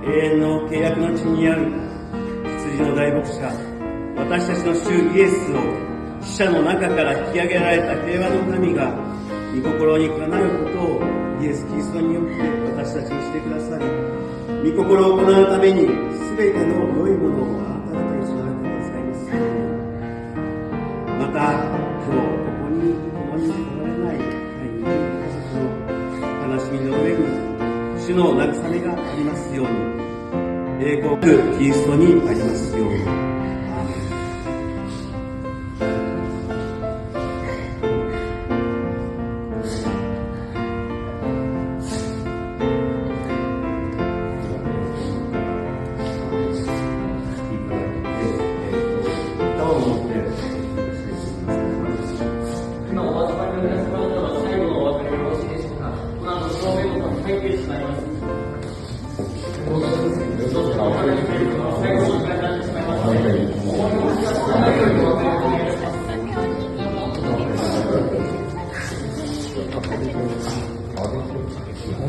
永遠の契約の地にある羊の大牧者、私たちの主イエスを死者の中から引き上げられた平和の神が御心にかなることをイエス・キリストによって私たちにしてくださり、御心を行うために全ての良いものをあなた方に備えてくださいます。また今日ここに共におられない家族の悲しみの上に主の慰めがありますように、栄光キリストにありますように。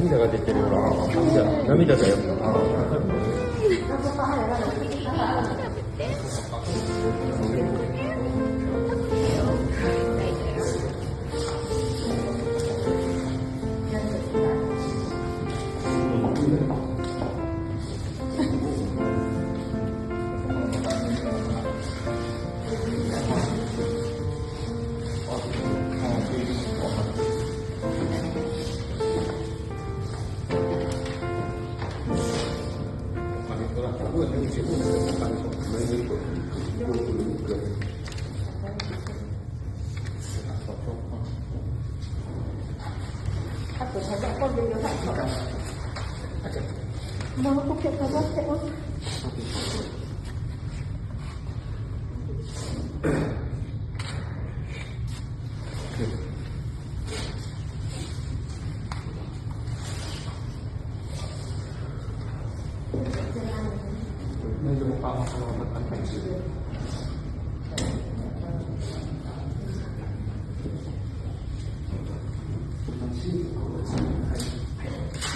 涙が出てるよ。涙だよ。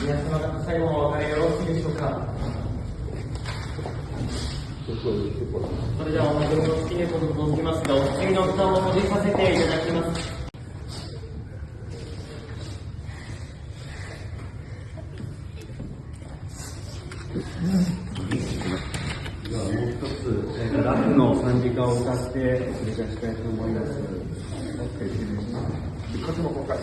皆様、最後のお別れよろしいでしょうか。それではお望みの月に届きますが、お次の蓋を閉じさせていただきます。ではもう一つ、ラフの賛美歌を歌って繰り出したいと思います。一発の公開。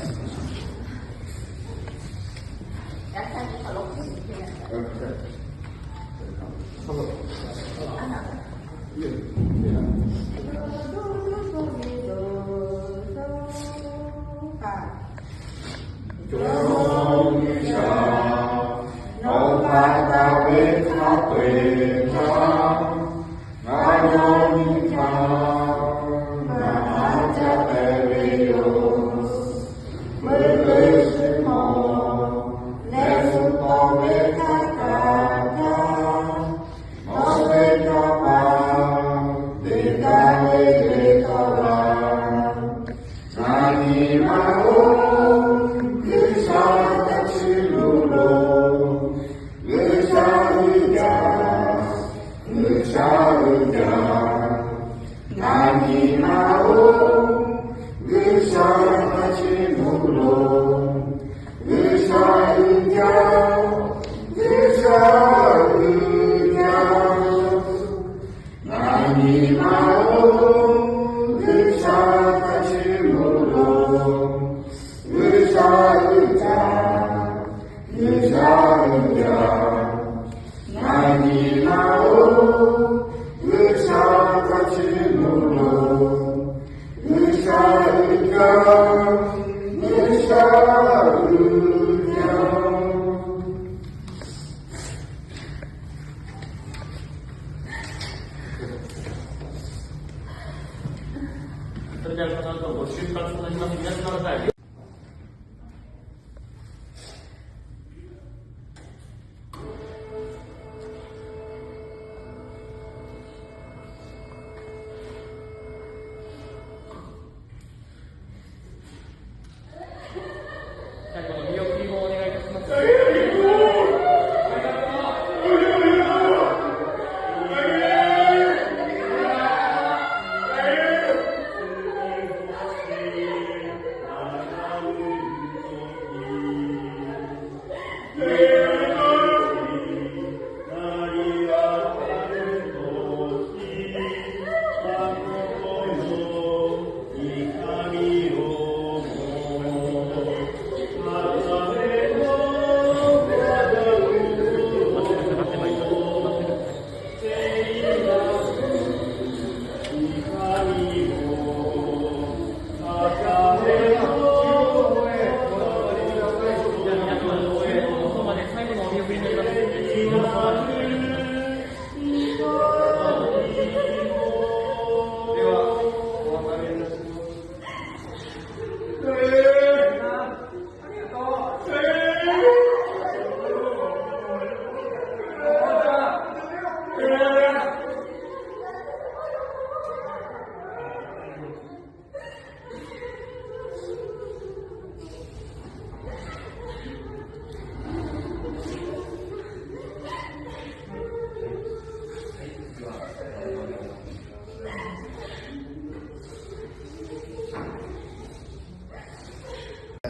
それではこの後ご出発となります。皆様方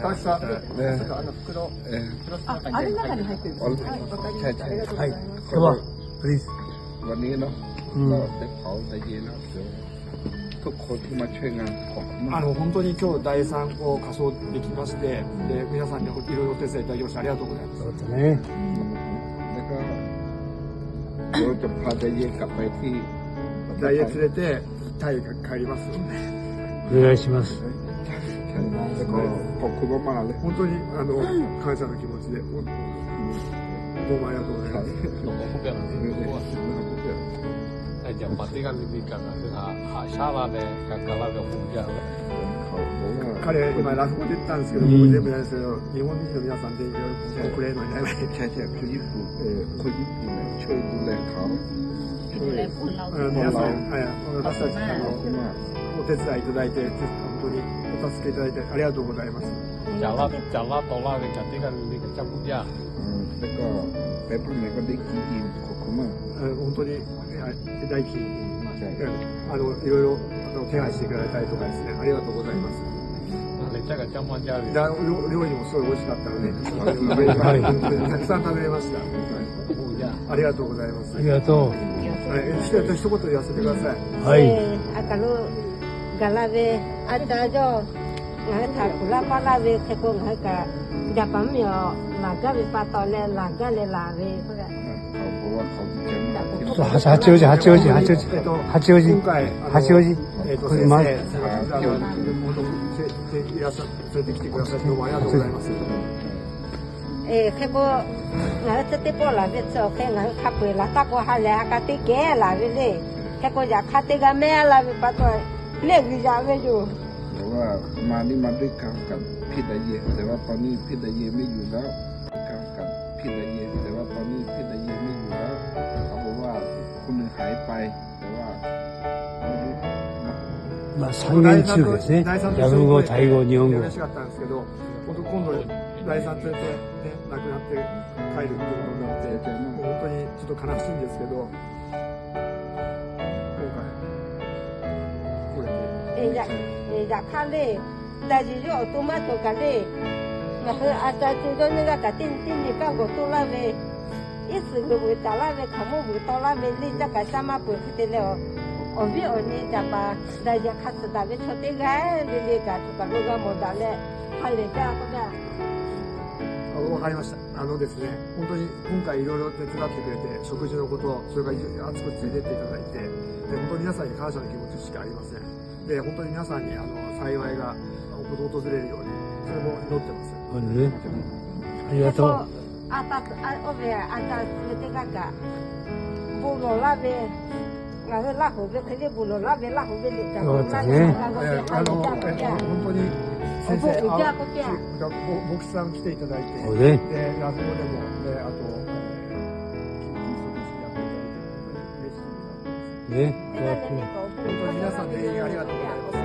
川木さん、袋、あれの中に入ってるんですか？ใช่ใช่ はいではプリーズ วันนี้เนาะเราได้เผาตะเย็นแล้วเดี๋ยวทุกคนที่มาช่วยงานขอบคุณมาก本当に今日第3を仮装できまして、で皆さんにいろいろお手伝いいただきましてありがとうございます。そうだねแล้วก็เราจะพาตะเย็นกลับไปที่ ダイエ連れてタイが帰りますので、お願いします แล้วก็ขอบคุณมากๆเลย 本当に感謝の気持ちで、どうもありがとうございます。 Aja patikan didikan salah deh kagak ada hujan. 彼今ラフ語で言ったんですけど、僕全部ないですけど、日本人の皆さん全員くれるのにない。 ใช่ใช่คือญี่ปุ่นคนญี่ปุ่นเนี่ยช่วยดูแลเขาช่วย 皆さん、私たちขอบคุณมาก お手伝いいただいて、本当にお助けいただいてありがとうございます。 Jalan tolak katikan didikan campurnya. แล้วก็ไปพรุ่งนี้ก็ได้กินอิ่มขอบคุณมาก 本当に代金いろいろ手配していただいたりとかですね、ありがとうございます。 Lecak campurnya. 料理もすごい美味しかったので、たくさん食べれました。ありがとうございます。ありがとう一言言わせてください。はい Kalau galawe ada jo ngai tha kula pala we theko ngai ka japam yo laga we patole laga le lawe เขาบอกว่าเขาดีใจมากที่ そう八王子八王子八王子八王子今回八王子先生、本当いらっしゃ連れてきてくださってどうもありがとうございます。 theko ngai te po la we so ke ngai khapwe la ta ko ha le ka te ke la we le theko ja khate ga me la we patole le gi ja we jo แต่ว่ามานี่มาด้วยกันกับพี่ดาเยแต่ว่าตอนนี้พี่ดาเยไม่อยู่แล้วกันกับพี่ดาเยแต่ว่าตอนนี้พี่ดาเยไม่อยู่แล้วเขาบอกว่าคนหนึ่งหายไปแต่ว่าไม่รู้ まあ三元中ですねヤブ語タイ語日本語嬉しかったんですけど、今度第3連れて、ね、亡くなって帰るっていうことになって、もう本当にちょっと悲しいんですけど、今回これで。 ja khale da ji yo tomato ka le na he ata tu do ne ga ka tin ni ka go to la ve isu go go ta la ve khamu go ta la ve li ja ka sama pu te le o vi o ni ja ba da ja kha ta ve chote ga le ga to ka lo ga mo da le khale ja ko ga わかりました。ですね、本当に今回いろいろ手伝ってくれて、食事のこと、それからあちこち連れてっていただいて、で本当に皆さんに感謝の気持ちしかありません。で、本当に皆さんに幸いが訪れるように、それも祈ってます。ありがとう。あたおべあたつてががボロラベがラホベクレボロラベラホベでたそうだね本当に先生、牧師さん来ていただいて、そうねで落語でも、あとね、本当に皆さん全員ありがとうございます。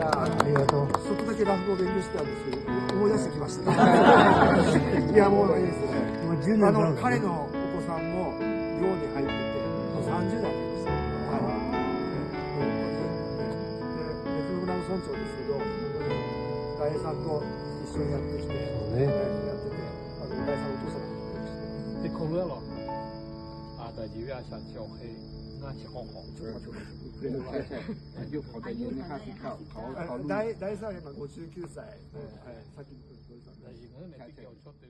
ありがとう。ちょっとだけ落語を勉強してたんですけど、思い出してきました。いや、もういいですね。彼のお子さんも寮に入ってて、もう30代でした。ベトナム村長ですけど、大平さんと一緒にやってきて、やってて、大平さんお父さんがที่เขาเลือกหรอแต่ชีวิตฉันโอเคน่าจะห้องของ อายุเขาได้เยอะนี่59เขา大さんが今59歳。さっきの土井さん。自分でできるちょっと